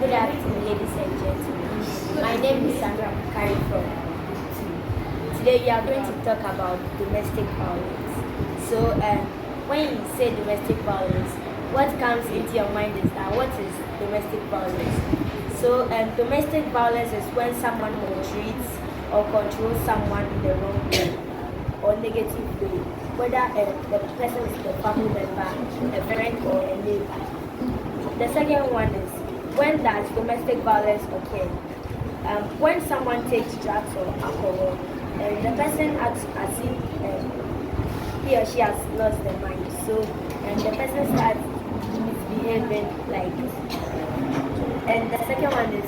Good afternoon, ladies and gentlemen. My name is Sandra Kari from. Today we are going to talk about domestic violence. So, when you say domestic violence, what comes into your mind is that what is domestic violence? So, domestic violence is when someone maltreats or controls someone in the wrong way or negative way, whether the person is a family member, a friend, or a neighbor. The second one is when does domestic violence occur? When someone takes drugs or alcohol, the person acts as if he or she has lost their mind. So, the person starts misbehaving like. And the second one is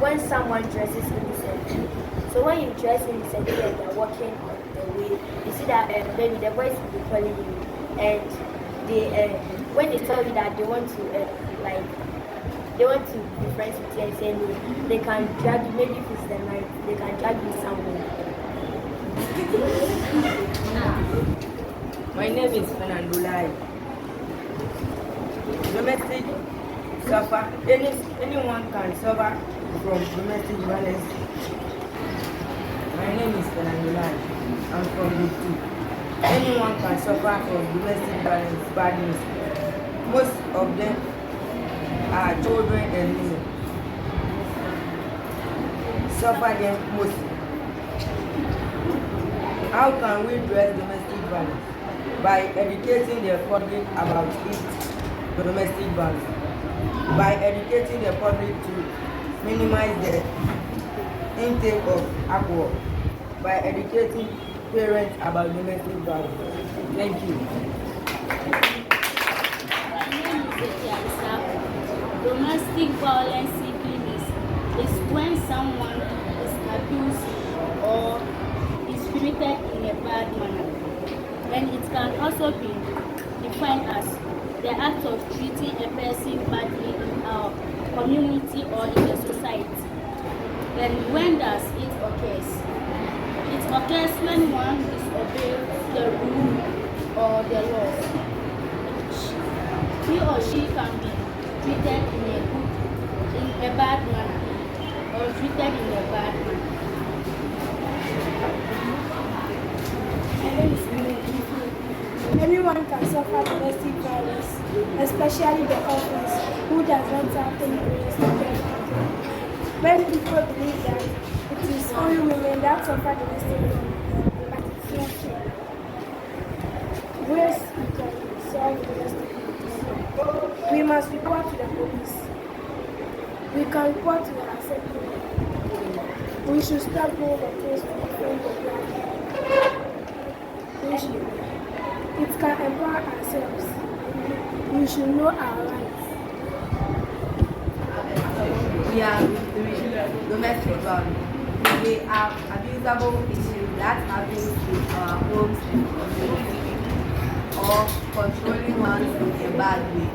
when someone dresses innocently. So when you dress innocently and you're walking on the way, you see that maybe the boys will be calling you, and they when they tell you that they want to they want to be friends with you and say no, they can drag you. Maybe if it's the night, they can drag you somewhere. My name is Fernando Lai. Domestic suffer. Anyone can suffer from domestic violence. My name is Fernando Lai. I'm from the 2. Anyone can suffer from domestic violence badness. Most of them are children and women. Suffer them mostly. How can we address domestic violence? By educating the public about domestic violence. By educating the public to minimize the intake of alcohol. By educating parents about domestic violence. Thank you. My name is Etia. Domestic violence simply is when someone is abused or is treated in a bad manner. And it can also be defined as the act of treating a person badly in our community or in the society. Then when does it occurs? It occurs when one disobeys the rule or the laws. He or she can be treated in a bad manner or treated in a bad manner. Anyone can suffer domestic violence, especially the orphans who does not have any parents to care for. Many people believe that it is only women that suffer domestic violence, but it's not true. Ways we can solve domestic violence. We must report to the police. We can report to the assembly. We should stop doing the things to defend the black. It can empower ourselves. We should know our rights. We are domestic violence. They are abusable issues that happen in our homes and community or controlling ones in a bad way.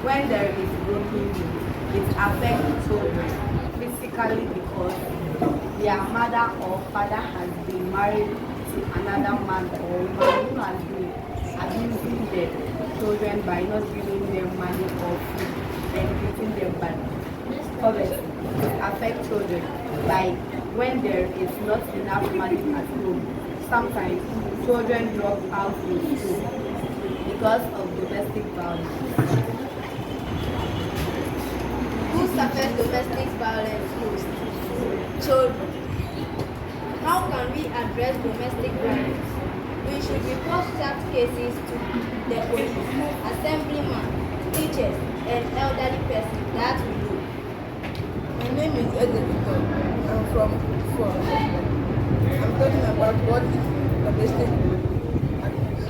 When there is broken will, it affects children physically because their mother or father has been married to another man or woman who has been abusing their children by not giving them money or food and treating them badly. Poverty affects children by when there is not enough money at home. Sometimes children drop out of school because of domestic violence. Who suffers domestic violence most? Children. How can we address domestic violence? We should report such cases to the police, assemblyman, teachers, and elderly persons that we know. My name is Ezekiel. I'm from Fort. I'm talking about what is domestic abuse.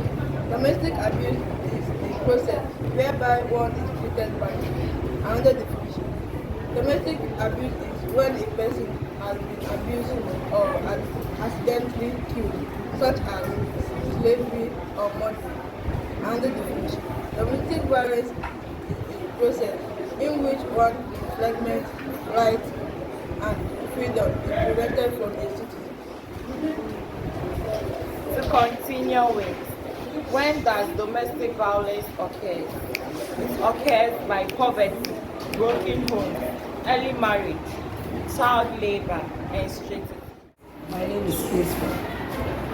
Domestic abuse is a process whereby one is treated badly. Another definition. Domestic abuse is when a person has been abused or accidentally killed, such as slavery or murder. Another definition. Domestic violence is a process in which one infringement rights and freedom is prevented from a citizen. To continue with, when does domestic violence occur? It occurs by poverty, broken homes, early marriage, child labor, and street. My name is Kisma.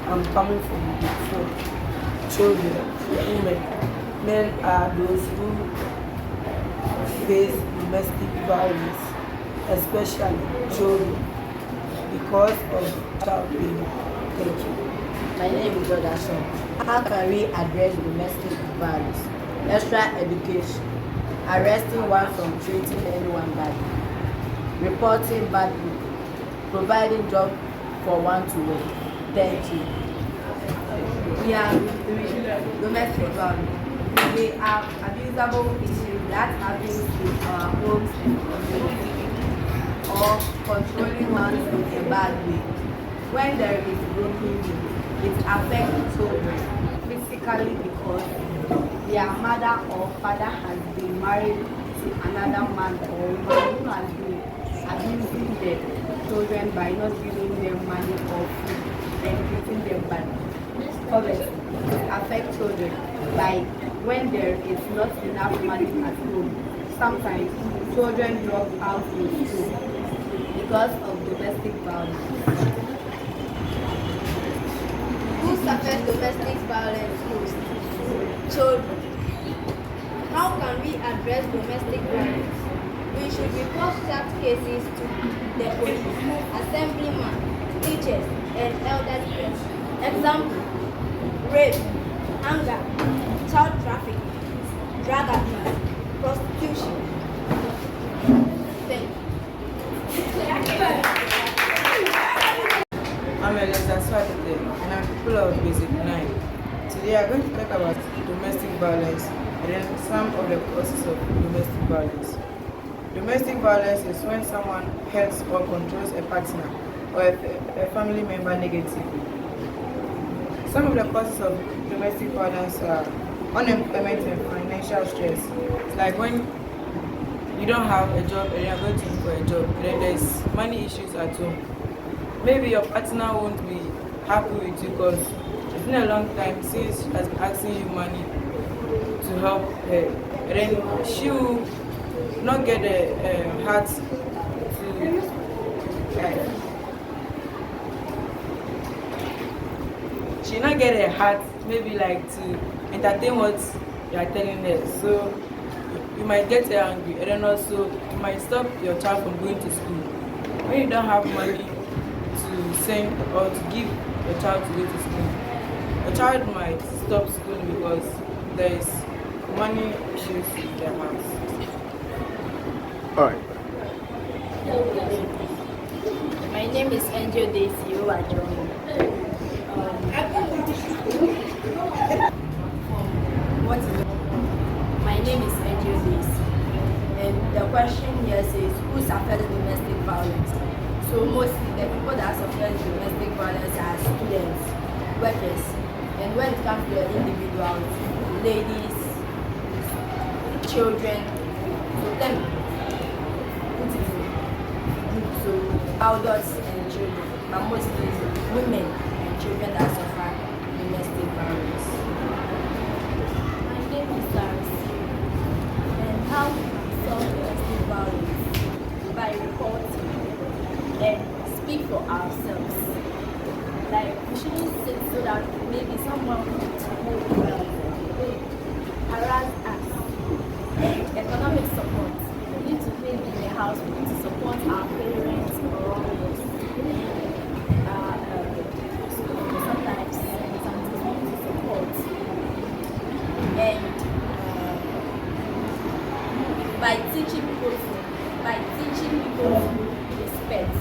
I'm coming from the four. Children, women, men are those who face domestic violence, especially children, because of child labor. Thank you. My name is Jordan. How can we address domestic violence? Extra education, arresting one from treating anyone badly, reporting badly, providing job for one to work. Thank you. We are domestic violence. They are abusable issues that happen in our homes and communities, or controlling ones in a bad way. When there is broken home, it affects children physically because their mother or father has been married to another man or woman who has been abusing their children by not giving them money or food and treating them badly. Obviously, it affects children by when there is not enough money at home. Sometimes children drop out of school because of domestic violence. Who suffers domestic violence most? Children. How can we address domestic violence? We should report such cases to the police, assemblyman, teachers, and elderly persons. Example: rape, anger, child trafficking, drug abuse, prostitution. Thank you. I'm Elisa Swatite and I'm people of Basic 9. Today I'm going to talk about domestic violence and then some of the causes of domestic violence. Domestic violence is when someone hurts or controls a partner or a family member negatively. Some of the causes of domestic violence are unemployment and financial stress. It's like when you don't have a job and you're going to look for a job and then there's money issues at home. Maybe your partner won't be happy with you because it's been a long time since she has been asking you money to help her. And then she will not get a heart to she not get a heart maybe like to entertain what you are telling her. So you might get her angry and then also you might stop your child from going to school. When you don't have money to send or to give your child to go to school, your child might stop school because there is money issues in their house. Alright. My name is Angel Daisy Owajomi. What is it? My name is Angel Daisy. And the question here says, who suffers domestic violence? So mostly the people that suffer domestic violence are students, workers, and when it comes to the individuals, ladies, children, so them put it in group, so adults and children, but mostly women and children that suffer domestic violence. My name is Sarah, and how we solve domestic violence? By reporting and speak for ourselves. Like, we shouldn't sit so that maybe someone will harass us. And economic support. We need to live in the house, we need to support our parents or sometimes we need to support. And by teaching people respect.